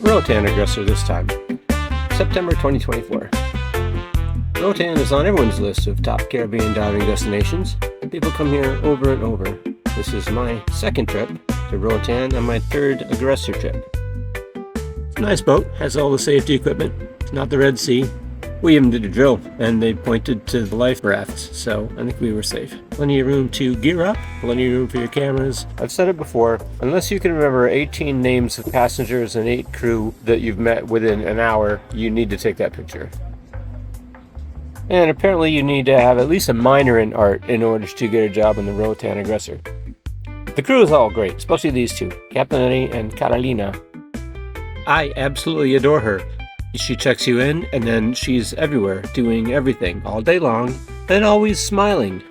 Roatan Aggressor this time. September 2024. Roatan is on everyone's list of top Caribbean diving destinations. People come here over and over. This is my second trip to Roatan and my third Aggressor trip. Nice boat, has all the safety equipment, not the Red Sea. We even did a drill and they pointed to the life rafts, so I think we were safe. Plenty of room to gear up, plenty of room for your cameras. I've said it before, unless you can remember 18 names of passengers and 8 crew that you've met within an hour, you need to take that picture. And apparently you need to have at least a minor in art in order to get a job on the Roatan Aggressor. The crew is all great, especially these two, Captain Eddie and Carolina. I absolutely adore her. She checks you in, and then she's everywhere, doing everything, all day long, and always smiling.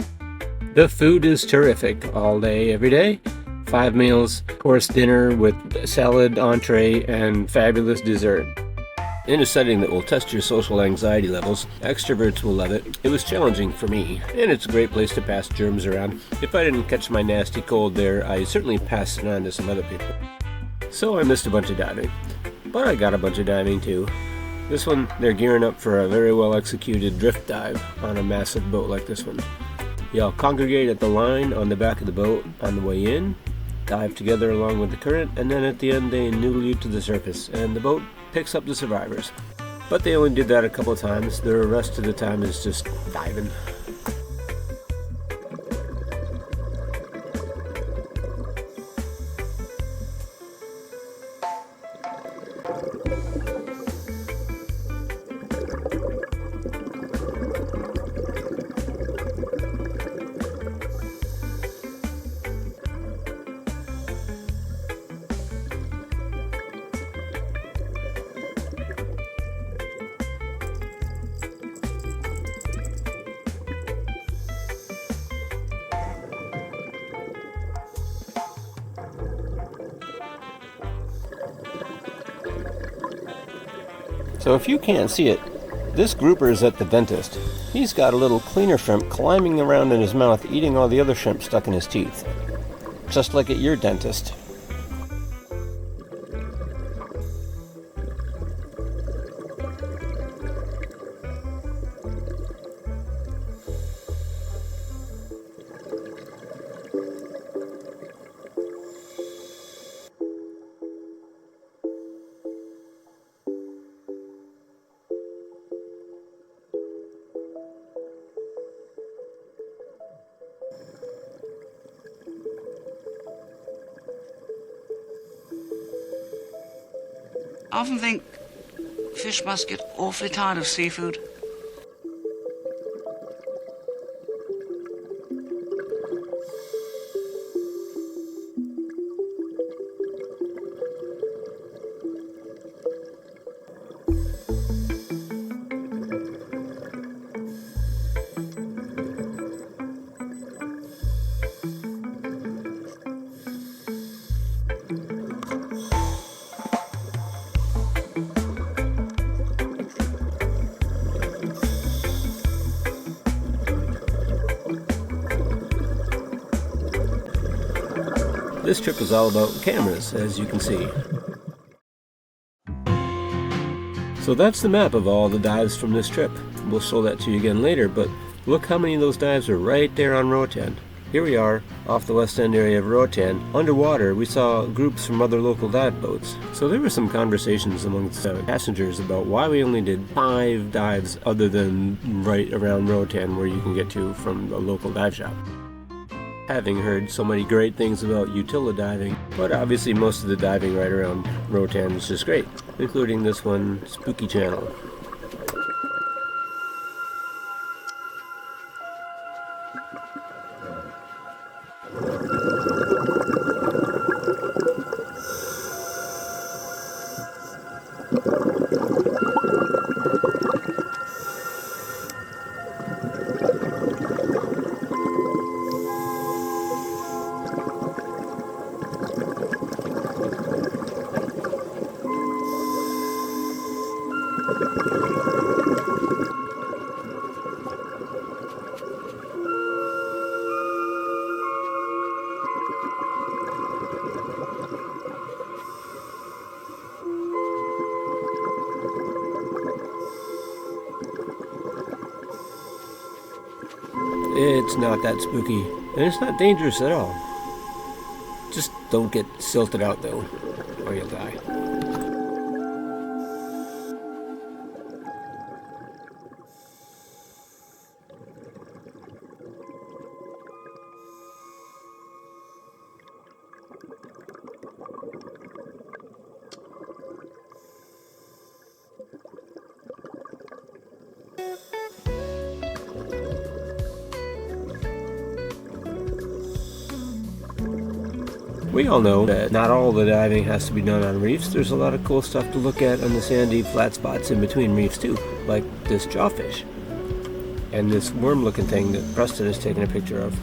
The food is terrific, all day, every day. 5 meals, course dinner with salad, entree, and fabulous dessert. In a setting that will test your social anxiety levels, extroverts will love it. It was challenging for me, and it's a great place to pass germs around. If I didn't catch my nasty cold there, I certainly passed it on to some other people. So I missed a bunch of diving. But I got a bunch of diving too. This one, they're gearing up for a very well executed drift dive on a massive boat like this one. Y'all congregate at the line on the back of the boat on the way in, dive together along with the current, and then at the end they noodle you to the surface, and the boat picks up the survivors. But they only did that a couple of times, the rest of the time is just diving. So if you can't see it, this grouper is at the dentist. He's got a little cleaner shrimp climbing around in his mouth, eating all the other shrimp stuck in his teeth. Just like at your dentist. I often think fish must get awfully tired of seafood. This trip is all about cameras, as you can see. So that's the map of all the dives from this trip. We'll show that to you again later, but look how many of those dives are right there on Roatan. Here we are, off the west end area of Roatan. Underwater, we saw groups from other local dive boats. So there were some conversations amongst passengers about why we only did 5 dives other than right around Roatan where you can get to from a local dive shop. Having heard so many great things about utility diving, but obviously most of the diving right around Roatan is just great, including this one, Spooky Channel. It's not that spooky, and it's not dangerous at all. Just don't get silted out though, or you'll die. We all know that not all the diving has to be done on reefs. There's a lot of cool stuff to look at on the sandy flat spots in between reefs too, like this jawfish and this worm-looking thing that Preston has taken a picture of.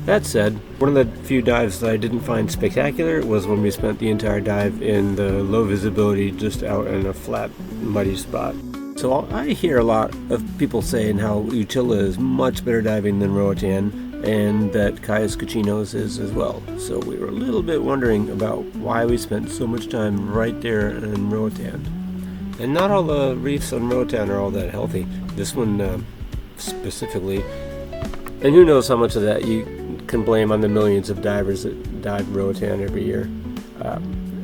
That said, one of the few dives that I didn't find spectacular was when we spent the entire dive in the low visibility, just out in a flat, muddy spot. So I hear a lot of people saying how Utila is much better diving than Roatan, and that Cayos Cochinos is as well. So we were a little bit wondering about why we spent so much time right there in Roatan. And not all the reefs on Roatan are all that healthy. This one specifically. And who knows how much of that you can blame on the millions of divers that dive Roatan every year.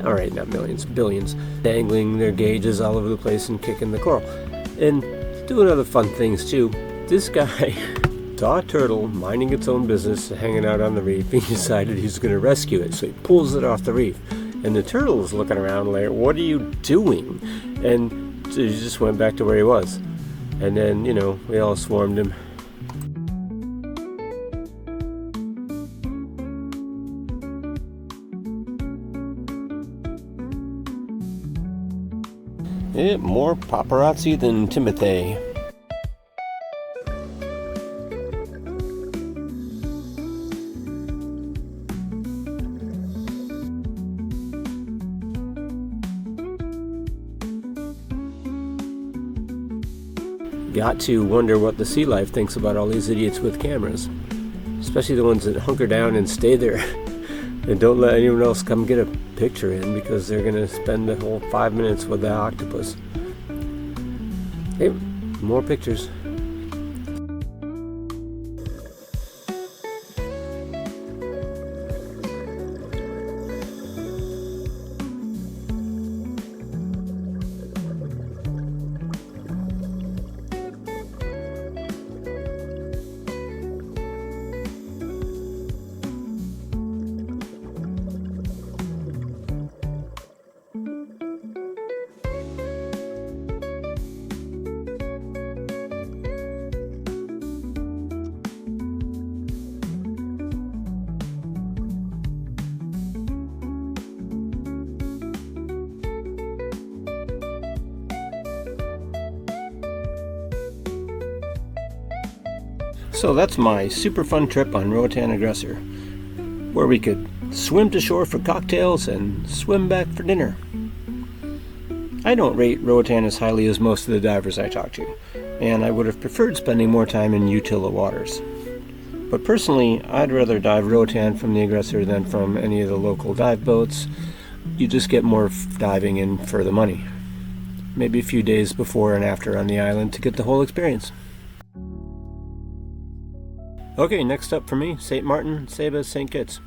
Alright, not millions, billions. Dangling their gauges all over the place and kicking the coral. And doing other fun things too. This guy saw a turtle minding its own business, hanging out on the reef. He decided he was going to rescue it, so he pulls it off the reef. And the turtle was looking around like, what are you doing? And so he just went back to where he was. And then, you know, we all swarmed him. More paparazzi than Timothy. Got to wonder what the sea life thinks about all these idiots with cameras. Especially the ones that hunker down and stay there and don't let anyone else come get a picture in because they're going to spend the whole 5 minutes with the octopus. Hey, more pictures. So that's my super fun trip on Roatan Aggressor, where we could swim to shore for cocktails and swim back for dinner. I don't rate Roatan as highly as most of the divers I talked to, and I would have preferred spending more time in Utila waters. But personally, I'd rather dive Roatan from the Aggressor than from any of the local dive boats. You just get more diving in for the money. Maybe a few days before and after on the island to get the whole experience. Okay, next up for me, St. Martin, Sebas, St. Kitts.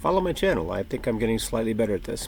Follow my channel, I think I'm getting slightly better at this.